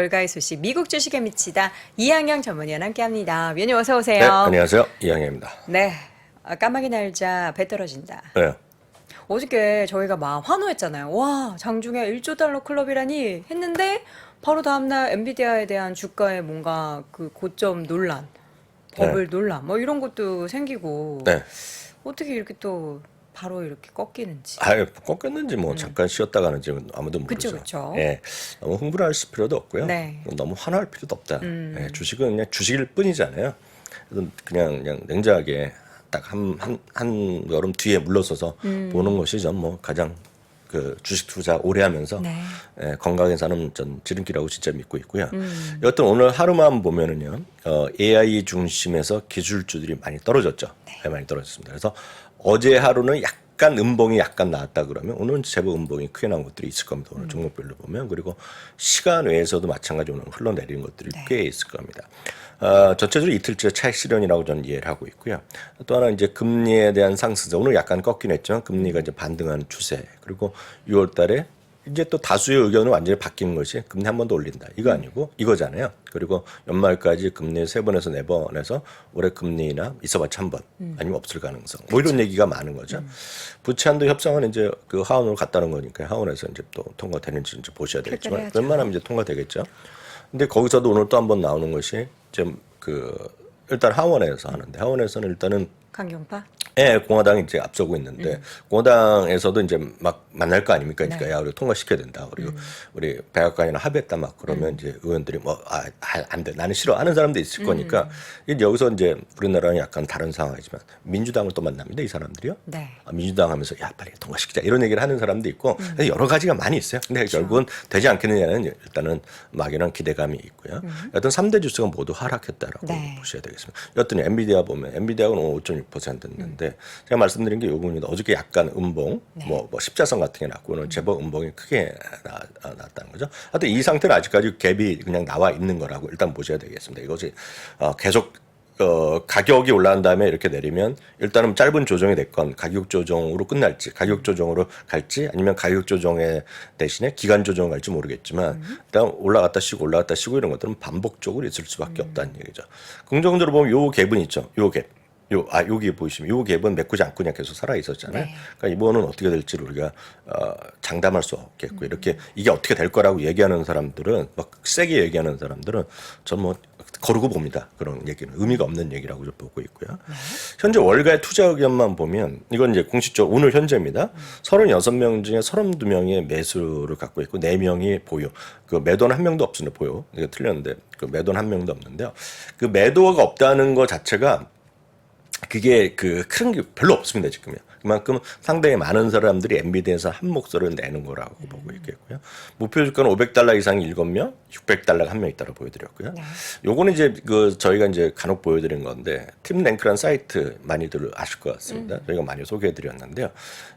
월가의 소식 미국 주식에 미치다 이항영 전문위원 함께합니다. 위원님 어서 오세요. 네, 안녕하세요. 이항영입니다. 네, 까마귀 날자 배 떨어진다. 네. 어저께 저희가 막 환호했잖아요. 와, 장중에 1조 달러 클럽이라니 했는데 바로 다음날 엔비디아에 대한 주가의 뭔가 그 고점 논란, 버블 논란 뭐 이런 것도 생기고 네. 어떻게 이렇게 또 바로 이렇게 꺾이는지. 아유, 꺾였는지 뭐 잠깐 쉬었다 가는지 아무도 모르죠. 그쵸. 예, 너무 흥분할 필요도 없고요. 네. 너무 화날 필요도 없다. 예, 주식은 그냥 주식일 뿐이잖아요. 그래서 그냥 냉정하게 딱 한 걸음 뒤에 물러서서 보는 것이 전 뭐 가장 그 주식 투자 오래 하면서 네. 예, 건강에 사는 전 지름길이라고 진짜 믿고 있고요. 여튼 오늘 하루만 보면은요, AI 중심에서 기술주들이 많이 떨어졌죠. 네, 많이 떨어졌습니다. 그래서 어제 하루는 약간 음봉이 약간 나왔다 그러면 오늘은 제법 음봉이 크게 나온 것들이 있을 겁니다. 오늘 종목별로 보면. 그리고 시간 외에서도 마찬가지 오늘 흘러내리는 것들이 네. 꽤 있을 겁니다. 전체적으로 이틀째 차익 실현이라고 저는 이해를 하고 있고요. 또 하나 이제 금리에 대한 상승세. 오늘 약간 꺾긴 했지만 금리가 이제 반등하는 추세. 그리고 6월 달에 이제 또 다수의 의견은 완전히 바뀌는 것이 금리 한 번 더 올린다. 이거 아니고 이거잖아요. 그리고 연말까지 금리 3번에서 4번에서 올해 금리나 있어봤자 한 번 아니면 없을 가능성. 뭐 이런 얘기가 많은 거죠. 부채 한도 협상은 이제 그 하원으로 갔다는 거니까 하원에서 이제 또 통과되는지 이제 보셔야 되겠지만 결정해야죠. 웬만하면 이제 통과되겠죠. 근데 거기서도 오늘 또 한 번 나오는 것이 좀 그 일단 하원에서 하는데 하원에서는 일단은 강경파? 예, 공화당이 이제 앞서고 있는데 공화당에서도 이제 막 만날 거 아닙니까? 그러니까 네. 야, 우리 통과시켜야 된다. 그리고 우리 백악관이나 합의했다 막 그러면 이제 의원들이 뭐 안 돼. 나는 싫어 하는 사람도 있을 거니까 이제 여기서 이제 우리나라는 약간 다른 상황이지만 민주당을 또 만납니다. 이 사람들이요. 네. 민주당 하면서 야 빨리 통과시키자 이런 얘기를 하는 사람도 있고 여러 가지가 많이 있어요. 근데 결국은 되지 않겠느냐는 일단은 막연한 기대감이 있고요. 여튼 3대 주스가 모두 하락했다라고 네. 보셔야 되겠습니다. 여튼 엔비디아 보면 엔비디아가 오늘 5.6% 됐는데 제가 말씀드린 게 요겁니다. 어저께 약간 음봉 뭐 십자선 같은 게 났고 오늘 제법 음봉이 크게 났다는 거죠. 하여튼 이 상태는 아직까지 갭이 그냥 나와 있는 거라고 일단 보셔야 되겠습니다. 이것이 계속 가격이 올라간 다음에 이렇게 내리면 일단은 짧은 조정이 됐건 가격 조정으로 끝날지 가격 조정으로 갈지 아니면 가격 조정의 대신에 기간 조정을 갈지 모르겠지만 일단 올라갔다 쉬고 이런 것들은 반복적으로 있을 수밖에 없다는 얘기죠. 긍정적으로 보면 요 갭은 있죠. 요 갭. 여기 보시면 요 갭은 메꾸지 않고 그냥 계속 살아 있었잖아요. 네. 그러니까 이번은 어떻게 될지를 우리가 장담할 수 없겠고 이렇게 이게 어떻게 될 거라고 얘기하는 사람들은 막 세게 얘기하는 사람들은 전 뭐 거르고 봅니다. 그런 얘기는 의미가 없는 얘기라고 보고 있고요. 현재 월가의 투자 의견만 보면 이건 이제 공식적으로 오늘 현재입니다. 36명 중에 32명이 매수를 갖고 있고 4명이 보유. 그 매도는 한 명도 없습니다. 보유. 이게 틀렸는데 그 매도는 한 명도 없는데요. 그 매도가 없다는 것 자체가 그게 큰 게 별로 없습니다, 지금요. 그만큼 상당히 많은 사람들이 엔비디아에서 한 목소리를 내는 거라고 보고 있겠고요. 목표 주가는 500달러 이상이 7명, 600달러가 1명 있다고 보여드렸고요. 네. 요거는 이제 저희가 이제 간혹 보여드린 건데, 팀랭크라는 사이트 많이들 아실 것 같습니다. 저희가 많이 소개해드렸는데요.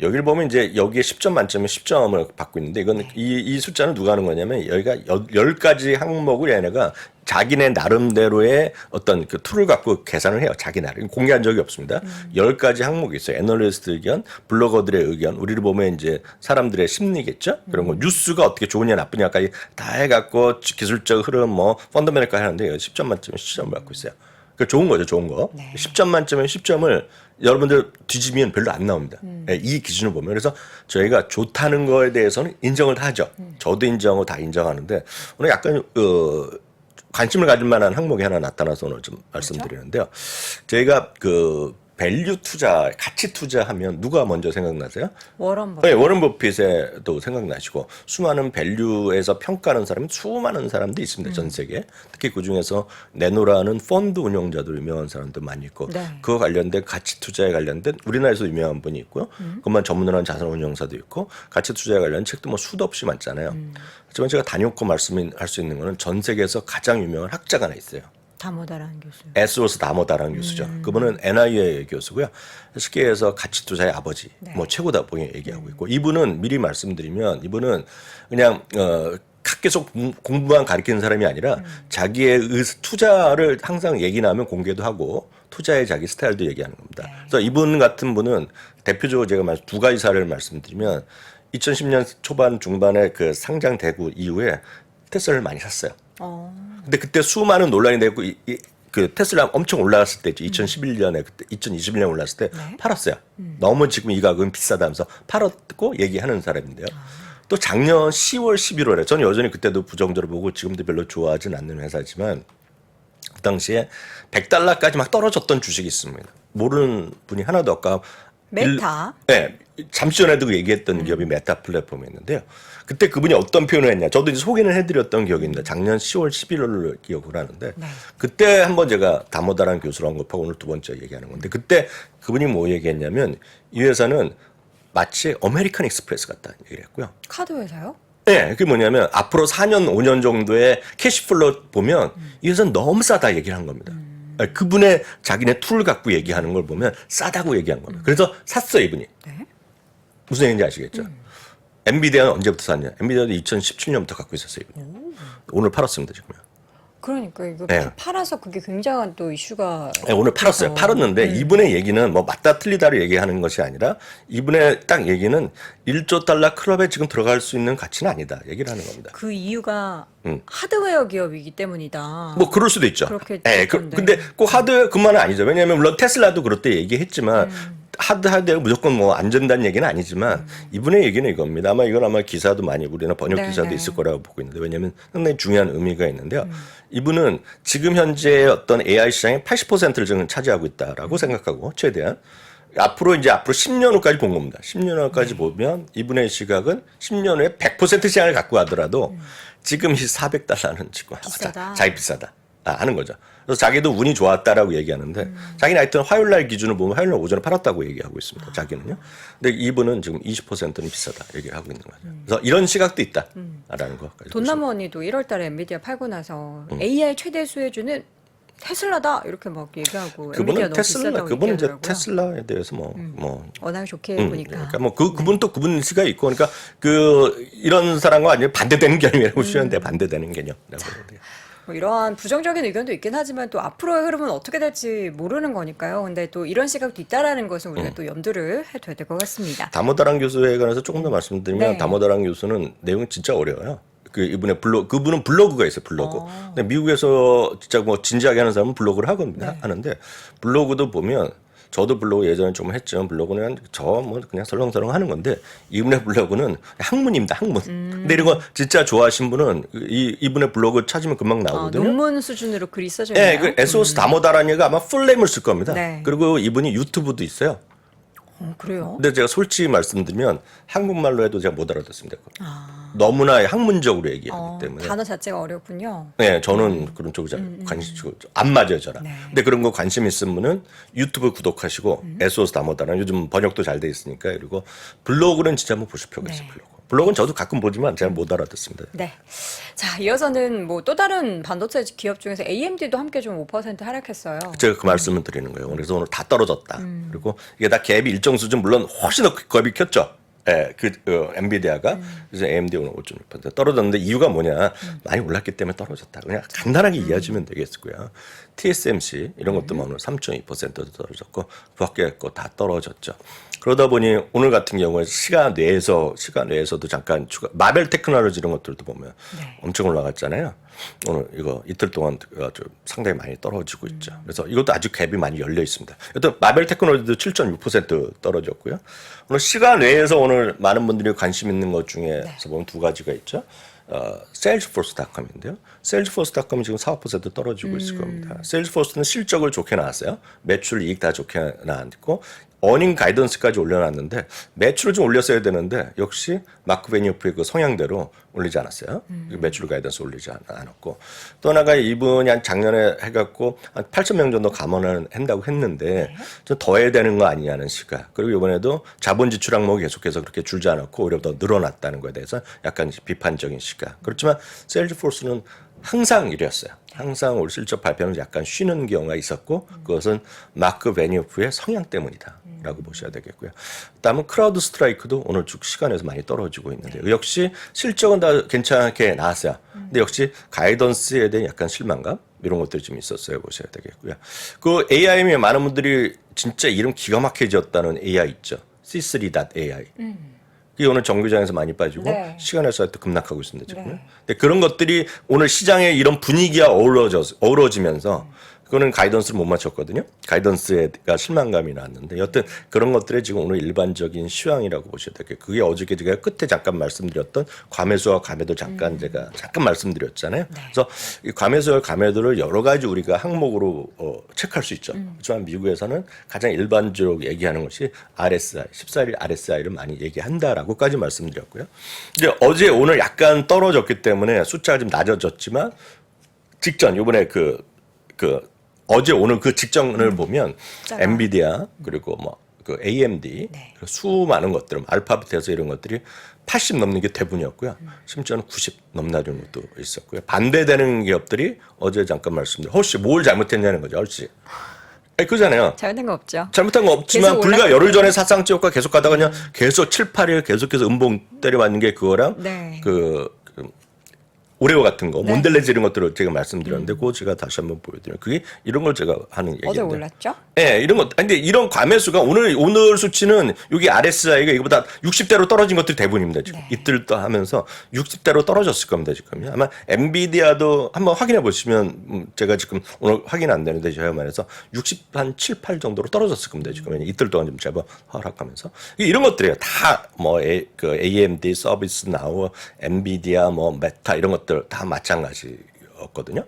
여기를 보면 이제 여기에 10점 만점에 10점을 받고 있는데, 이건 이 숫자는 누가 하는 거냐면, 여기가 10가지 항목을 얘네가 자기네 나름대로의 어떤 그 툴을 갖고 계산을 해요. 자기 나름. 공개한 적이 없습니다. 10가지 항목이 있어요. 애널리스트 의견, 블로거들의 의견, 우리를 보면 이제 사람들의 심리겠죠? 그런 거, 뉴스가 어떻게 좋으냐, 나쁘냐까지 다 해갖고 기술적 흐름, 뭐, 펀더멘털까지 하는데 10점 만점에 10점을 받고 있어요. 그 좋은 거죠, 좋은 거. 네. 10점 만점에 10점을 여러분들 뒤지면 별로 안 나옵니다. 예, 이 기준을 보면. 그래서 저희가 좋다는 거에 대해서는 인정을 다 하죠. 저도 인정하고 다 인정하는데, 오늘 약간, 관심을 가질 만한 항목이 하나 나타나서 오늘 좀 말씀드리는데요. 저희가 밸류 투자, 가치 투자하면 누가 먼저 생각나세요? 워런 버핏. 네, 워런 버핏에도 생각나시고 수많은 밸류에서 평가하는 사람이 수많은 사람들이 있습니다. 전 세계에. 특히 그중에서 네노라는 펀드 운용자도 유명한 사람도 많이 있고 네. 그거 관련된 가치 투자에 관련된 우리나라에서 유명한 분이 있고요. 그것만 전문으로 하는 자산 운용사도 있고 가치 투자에 관련 책도 뭐 수도 없이 많잖아요. 하지만 제가 단연코 말씀할 수 있는 거는 전 세계에서 가장 유명한 학자가 하나 있어요. 다모다라는 교수. 에스로스 다모다라는 교수죠. 그분은 NIA 교수고요. 쉽게 해서 가치 투자의 아버지, 뭐 최고다 보게 얘기하고 있고 이분은 미리 말씀드리면 이분은 그냥 학교에서 공부만 가르치는 사람이 아니라 자기의 투자를 항상 얘기 나면 공개도 하고 투자의 자기 스타일도 얘기하는 겁니다. 그래서 이분 같은 분은 대표적으로 제가 두 가지 사례를 말씀드리면 2010년 초반 중반에 그 상장 되고 이후에 테슬라를 많이 샀어요. 근데 그때 수많은 논란이 되고 그 테슬라 엄청 올라갔을 때 2011년에 그때 2021년 올랐을 때 네. 팔았어요. 너무 지금 이 가격은 비싸다면서 팔았고 얘기하는 사람인데요. 또 작년 10월, 11월에 저는 여전히 그때도 부정적으로 보고 지금도 별로 좋아하진 않는 회사지만 그 당시에 $100까지 막 떨어졌던 주식이 있습니다. 모르는 분이 하나도 없까. 메타. 네, 잠시 전에도 얘기했던 기업이 메타 플랫폼이었는데요. 그때 그분이 어떤 표현을 했냐. 저도 이제 소개는 해드렸던 기억이 있는데 작년 10월, 11월을 기억을 하는데 네. 그때 한번 제가 다모다라는 교수를 언급하고 오늘 두 번째 얘기하는 건데 그때 그분이 뭐 얘기했냐면 이 회사는 마치 아메리칸 익스프레스 같다는 얘기를 했고요. 카드 회사요? 네, 그게 뭐냐면 앞으로 4년, 5년 정도의 캐시플로 보면 이 회사는 너무 싸다 얘기를 한 겁니다. 그분의 자기네 툴을 갖고 얘기하는 걸 보면 싸다고 얘기한 겁니다. 그래서 샀어요, 이분이. 네. 무슨 얘기인지 아시겠죠? 엔비디아는 언제부터 샀냐? 엔비디아도 2017년부터 갖고 있었어요, 이분이. 오늘 팔았습니다, 지금요. 그러니까 이거 네. 팔아서 그게 굉장한 또 이슈가. 네, 오늘 팔았어요. 팔았는데 이분의 얘기는 뭐 맞다 틀리다를 얘기하는 것이 아니라 이분의 딱 얘기는 1조 달러 클럽에 지금 들어갈 수 있는 가치는 아니다. 얘기를 하는 겁니다. 그 이유가 하드웨어 기업이기 때문이다. 뭐 그럴 수도 있죠. 그렇게 예, 됐던데. 근데 꼭 하드 그만은 아니죠. 왜냐하면 물론 테슬라도 그럴 때 얘기했지만 하드웨어 무조건 뭐 안 된다는 얘기는 아니지만 이분의 얘기는 이겁니다. 아마 이건 아마 기사도 많이 우리나 번역 네, 기사도 네. 있을 거라고 보고 있는데 왜냐하면 상당히 중요한 의미가 있는데요. 이분은 지금 현재 어떤 AI 시장의 80%를 지금 차지하고 있다라고 생각하고 최대한 앞으로 10년 후까지 본 겁니다. 10년 후까지 보면 이분의 시각은 10년 후에 100% 시장을 갖고 가더라도 지금 이 $400는 지금 비싸다. 자기 비싸다 하는 거죠. 그래서 자기도 운이 좋았다라고 얘기하는데 자기는 하여튼 화요일 날 기준으로 보면 화요일 날 오전에 팔았다고 얘기하고 있습니다. 자기는요. 근데 이분은 지금 20%는 비싸다 얘기를 하고 있는 거죠. 그래서 이런 시각도 있다라는 거. 돈나무 언니도 1월 달에 엔비디아 팔고 나서 AI 최대 수혜주는 테슬라다 이렇게 막 얘기하고 엔비디아 그분은 너무 테슬라, 비싸다고 그분은 이제 얘기하더라고요. 테슬라에 대해서 뭐 워낙 좋게 보니까. 그러니까 뭐 그분 또 그분 시가 있고 그러니까 이런 사람과 완전히 반대되는 개념이라고 보시는데 반대되는 개념이라고 보는데. 뭐 이러한 부정적인 의견도 있긴 하지만 또 앞으로의 흐름은 어떻게 될지 모르는 거니까요. 근데 또 이런 시각도 있다라는 것은 우리가 또 염두를 해둬야 될 것 같습니다. 다모다란 교수에 관해서 조금 더 말씀드리면 네. 다모다란 교수는 내용이 진짜 어려워요. 이분의 그분은 블로그가 있어요, 블로그. 근데 미국에서 진짜 뭐 진지하게 하는 사람은 블로그를 하는데 블로그도 보면 저도 블로그 예전에 좀 했지만 블로그는 그냥 설렁설렁 하는 건데 이분의 블로그는 학문입니다, 학문. 근데 이런 거 진짜 좋아하신 분은 이분의 블로그 찾으면 금방 나오거든요. 논문 수준으로 글이 써져 네, 있나요? 그 에소스 다모다라는 얘가 아마 풀네임을 쓸 겁니다. 네. 그리고 이분이 유튜브도 있어요. 그래요? 근데 제가 솔직히 말씀드리면 한국말로 해도 제가 못 알아듣습니다. 너무나 학문적으로 얘기하기 때문에. 단어 자체가 어렵군요. 네, 저는 그런 쪽이 잘 관심 안 맞아요, 저랑. 네. 근데 그런 거 관심 있으면 분은 유튜브 구독하시고 에소스 다모다는 요즘 번역도 잘 돼 있으니까 그리고 블로그는 진짜 한번 보실 필요가 있어요. 네. 블로그는 저도 가끔 보지만 잘 못 알아듣습니다. 네. 자, 이어서는 뭐 또 다른 반도체 기업 중에서 AMD도 함께 좀 5% 하락했어요. 제가 그 말씀을 드리는 거예요. 그래서 오늘 다 떨어졌다. 그리고 이게 다 갭이 일정 수준 물론 훨씬 더 갭이 컸죠. 예, 엔비디아가 그래서 AMD 오늘 5.6% 떨어졌는데 이유가 뭐냐? 많이 올랐기 때문에 떨어졌다. 그냥 간단하게 이해하시면 되겠고요. TSMC 이런 것도 오늘 3.2% 떨어졌고 그밖에 거 다 떨어졌죠. 그러다 보니 오늘 같은 경우에 시간 내에서도 잠깐 마벨 테크놀로지 이런 것들도 보면 네. 엄청 올라갔잖아요. 오늘 이거 이틀 동안 좀 상당히 많이 떨어지고 있죠. 그래서 이것도 아주 갭이 많이 열려 있습니다. 여튼 마벨 테크놀로지도 7.6% 떨어졌고요. 오늘 시간 외에서 오늘 많은 분들이 관심 있는 것 중에서 보면 두 가지가 있죠. 세일즈포스닷컴인데요. 세일즈포스닷컴은 지금 4% 떨어지고 있을 겁니다. 세일즈포스는 실적을 좋게 나왔어요. 매출 이익 다 좋게 나왔고 어닝 가이던스까지 올려놨는데 매출을 좀 올렸어야 되는데 역시 마크 베니오프의 그 성향대로 올리지 않았어요. 매출 가이던스 올리지 않았고 또 하나가 이분이 한 작년에 해갖고 한 8,000명 정도 감원을 한다고 했는데 좀 더 해야 되는 거 아니냐는 시각. 그리고 이번에도 자본 지출 항목이 계속해서 그렇게 줄지 않았고 오히려 더 늘어났다는 거에 대해서 약간 비판적인 시각. 그렇지만 세일즈포스는 항상 이랬어요. 항상 올 실적 발표는 약간 쉬는 경우가 있었고 그것은 마크 베니오프의 성향 때문이다. 라고 보셔야 되겠고요. 다음은 크라우드 스트라이크도 오늘 쭉 시간에서 많이 떨어지고 있는데 역시 실적은 다 괜찮게 나왔어요. 근데 역시 가이던스에 대한 약간 실망감 이런 것들이 좀 있었어요. 보셔야 되겠고요. 그 AI에 많은 분들이 진짜 이름 기가 막히게 지었다는 AI 있죠. C3.ai. 그게 오늘 정규장에서 많이 빠지고 네. 시간에서 또 급락하고 있습니다 지금. 네. 근데 그런 것들이 오늘 시장에 이런 분위기가 어우러지면서 그거는 가이던스를 못 맞췄거든요. 가이던스가 실망감이 나왔는데 여튼 그런 것들이 지금 오늘 일반적인 시황이라고 보셔야 되겠고요. 그게 어저께 제가 끝에 잠깐 말씀드렸던 과매수와 과매도 잠깐 제가 잠깐 말씀드렸잖아요. 그래서 이 과매수와 과매도를 여러 가지 우리가 항목으로 체크할 수 있죠. 하지만 미국에서는 가장 일반적으로 얘기하는 것이 RSI, 14일 RSI를 많이 얘기한다라고까지 말씀드렸고요. 이제 어제 오늘 약간 떨어졌기 때문에 숫자가 좀 낮아졌지만 직전 이번에 어제 오늘 그 직전을 보면 숫자가. 엔비디아 그리고 뭐 그 AMD 네. 수많은 것들 알파벳에서 이런 것들이 80 넘는 게 대부분이었고요. 심지어는 90 넘나드는 것도 있었고요. 반대되는 기업들이 어제 잠깐 말씀드린 혹시 뭘 잘못했냐는 거죠. 혹시 그잖아요. 잘못된 거 없죠. 잘못한 거 없지만 계속 불과 올랐기 열흘 전에 때문에. 사상 찍었고 계속 가다가 그냥 계속 7, 8일 계속해서 음봉 때려맞는 게 그거랑 네. 오레오 같은 거, 네. 몬델레즈 이런 것들을 제가 말씀드렸는데 그거 제가 다시 한번 보여드려요. 그게 이런 걸 제가 하는 얘기인데. 어제 올랐죠? 예, 이런 것. 근데 이런 과매수가 오늘 수치는 여기 RSI가 이거보다 60대로 떨어진 것들이 대부분입니다. 지금 네. 이틀 또 하면서 60대로 떨어졌을 겁니다. 지금 아마 엔비디아도 한번 확인해 보시면 제가 지금 오늘 확인 안 되는데 제가 말해서 60한 7, 8 정도로 떨어졌을 겁니다. 지금 이틀 동안 좀 제가 하락하면서 이런 것들이에요. 다 뭐 AMD, 서비스 나우, 엔비디아, 뭐 메타 이런 것들 다 마찬가지였거든요.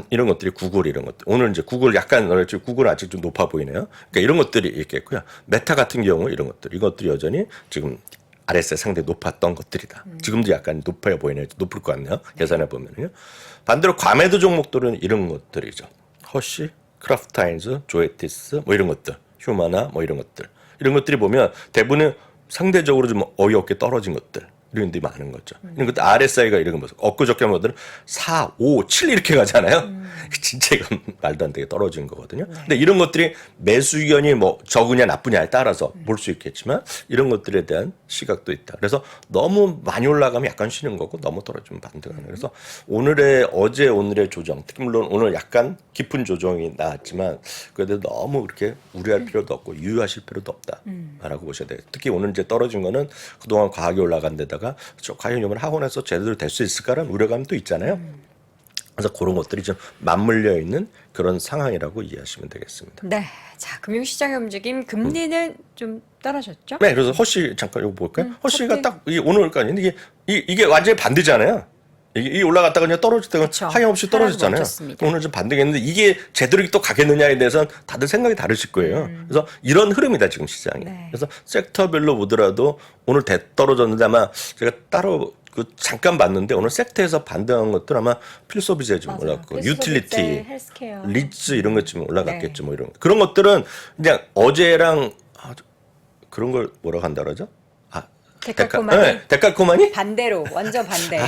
이런 것들이 구글 이런 것들. 오늘 이제 구글 약간 구글 아직 좀 높아 보이네요. 그러니까 이런 것들이 있겠고요. 메타 같은 경우 이런 것들. 이것들이 여전히 지금 RSI 상당히 높았던 것들이다. 지금도 약간 높아 보이네요. 높을 것 같네요. 계산해 보면요. 반대로 과매도 종목들은 이런 것들이죠. 허쉬, 크라프트하인즈, 조에티스 뭐 이런 것들. 휴마나 뭐 이런 것들. 이런 것들이 보면 대부분은 상대적으로 좀 어이없게 떨어진 것들. 이런 데 많은 거죠. 이런 것들 RSI가 이런 거 엊그저께 뭐들은 4, 5, 7 이렇게 가잖아요. 진짜 이건 말도 안 되게 떨어진 거거든요. 근데 이런 것들이 매수 의견이 뭐 적으냐 나쁘냐에 따라서 볼 수 있겠지만 이런 것들에 대한 시각도 있다. 그래서 너무 많이 올라가면 약간 쉬는 거고 너무 떨어지면 반등하는. 그래서 오늘의 조정, 특히 물론 오늘 약간 깊은 조정이 나왔지만 그래도 너무 그렇게 우려할 필요도 없고 유의하실 필요도 없다라고 보셔야 돼요. 특히 오늘 이제 떨어진 거는 그동안 과하게 올라간 데다가 과연 이번 학원에서 제대로 될 수 있을까라는 우려감도 있잖아요. 그래서 그런 것들이 좀 맞물려 있는 그런 상황이라고 이해하시면 되겠습니다. 네. 자, 금융시장의 움직임, 금리는 좀 떨어졌죠? 네, 그래서 허쉬 잠깐 이거 볼까요? 허쉬가 커피. 딱 오늘까지 이게 완전히 반대잖아요. 이게 올라갔다가 그냥 떨어질 때가 그쵸. 하염없이 떨어졌잖아요. 하락 멈췄습니다. 오늘 좀 반등했는데 이게 제대로 또 가겠느냐에 대해서는 다들 생각이 다르실 거예요. 그래서 이런 흐름이다 지금 시장이. 네. 그래서 섹터별로 보더라도 오늘 떨어졌는데 아마 제가 따로 잠깐 봤는데 오늘 섹터에서 반등한 것들 아마 필소비재 좀 맞아요. 올랐고 필수소비재, 유틸리티, 헬스케어. 리츠 이런 것 좀 올라갔겠죠. 네. 뭐 이런 그런 것들은 그냥 어제랑 그런 걸 뭐라고 한다 그러죠? 데칼코마니? 데칼코마니? 반대로, 완전 반대.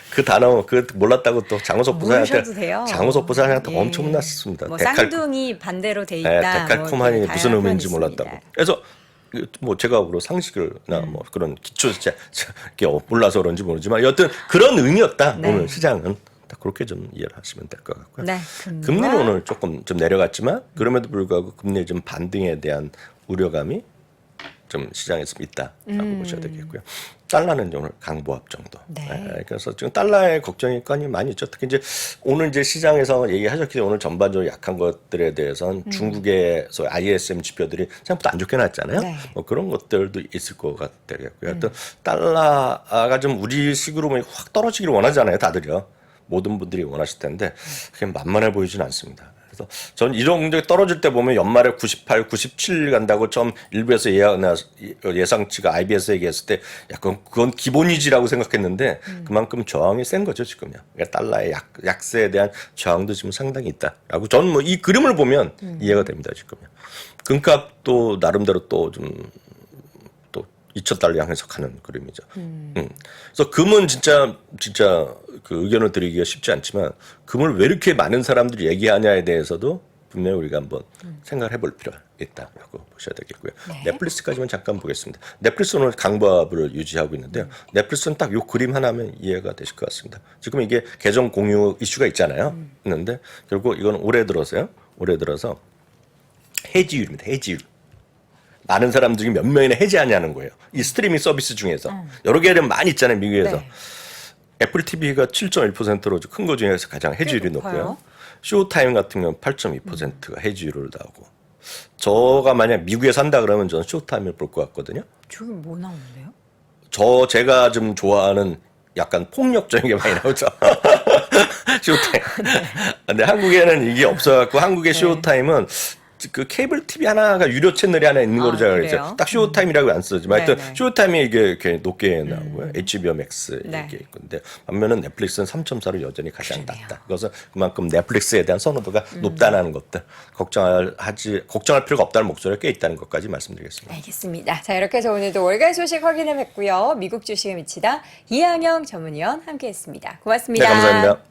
그 단어 몰랐다고 또 장우석 모르셔도 돼요. 부사한테 장우석 부사한테 예. 엄청 혼났습니다. 뭐 쌍둥이 반대로 돼 있다. 데칼코마니 뭐 무슨 다양한 의미인지 표현이 몰랐다고. 있습니다. 그래서 뭐 제가 상식을나 뭐 그런 기초 몰라서 그런지 모르지만 여튼 그런 의미였다. 네. 오늘 시장은 딱 그렇게 좀 이해를 하시면 될 것 같고요. 네, 금리는 오늘 조금 좀 내려갔지만 그럼에도 불구하고 금리 좀 반등에 대한 우려감이 좀 시장에서 있다라고 보셔야 되겠고요. 달러는 오늘 강보합 정도. 네. 그래서 지금 달러의 걱정이 많이 있죠. 특히 이제 오늘 이제 시장에서 얘기하셨기 오늘 전반적으로 약한 것들에 대해서는 중국의 소위 ISM 지표들이 생각보다 안 좋게 나왔잖아요. 네. 뭐 그런 것들도 있을 것 같고요. 하여튼 달러가 좀 우리식으로 확 떨어지기를 원하잖아요, 다들요. 모든 분들이 원하실 텐데 그게 만만해 보이지는 않습니다. 그래서 전 이런 게 떨어질 때 보면 연말에 98, 97 간다고 처음 일부에서 예상치가 IBS 얘기했을 때 약간 그건 기본이지라고 생각했는데 그만큼 저항이 센 거죠 지금요. 그러니까 달러의 약세에 대한 저항도 지금 상당히 있다라고 저는 뭐 이 그림을 보면 이해가 됩니다 지금요. 금값도 나름대로 또 2,000달러 향해서 가는 그림이죠. 그래서 금은 진짜 그 의견을 드리기가 쉽지 않지만 금을 왜 이렇게 많은 사람들이 얘기하냐에 대해서도 분명히 우리가 한번 생각을 해볼 필요가 있다고 보셔야 되겠고요. 네. 넷플릭스까지만 잠깐 보겠습니다. 넷플릭스는 오늘 강보합을 유지하고 있는데요. 넷플릭스는 딱 요 그림 하나면 이해가 되실 것 같습니다. 지금 이게 계정 공유 이슈가 있잖아요. 있는데 결국 이건 올해 들어서 해지율입니다. 해지율. 아는 사람들이 몇 명이나 해지하냐는 거예요. 이 스트리밍 서비스 중에서 여러 개는 많이 있잖아요, 미국에서. 네. 애플 TV가 7.1%로 큰 거 중에서 가장 해지율이 높아요. 높고요. 쇼타임 같은 경우는 8.2%가 해지율을 나오고. 저가 만약 미국에 산다 그러면 저는 쇼타임을 볼 것 같거든요. 저기 뭐 나오는데요? 제가 좀 좋아하는 약간 폭력적인 게 많이 나오죠. 쇼타임. 근데 한국에는 이게 없어갖고 한국의 쇼타임은 그 케이블 TV 하나가 유료 채널이 하나 있는 거로 제가 그래요? 그랬어요. 딱 쇼타임이라고 안 쓰지만 하여튼 네네. 쇼타임이 이게 이렇게 높게 나오고요. HBO Max 네. 이게 있고. 근데 반면은 넷플릭스는 3.4로 여전히 가장 그러네요. 낮다. 그래서 그만큼 넷플릭스에 대한 선호도가 높다는 것들 걱정할 필요가 없다는 목소리가 꽤 있다는 것까지 말씀드리겠습니다. 알겠습니다. 자, 이렇게 해서 오늘도 월간 소식 확인해 뵀고요. 미국 주식에 미치다 이항영 전문위원 함께했습니다. 고맙습니다. 네, 감사합니다.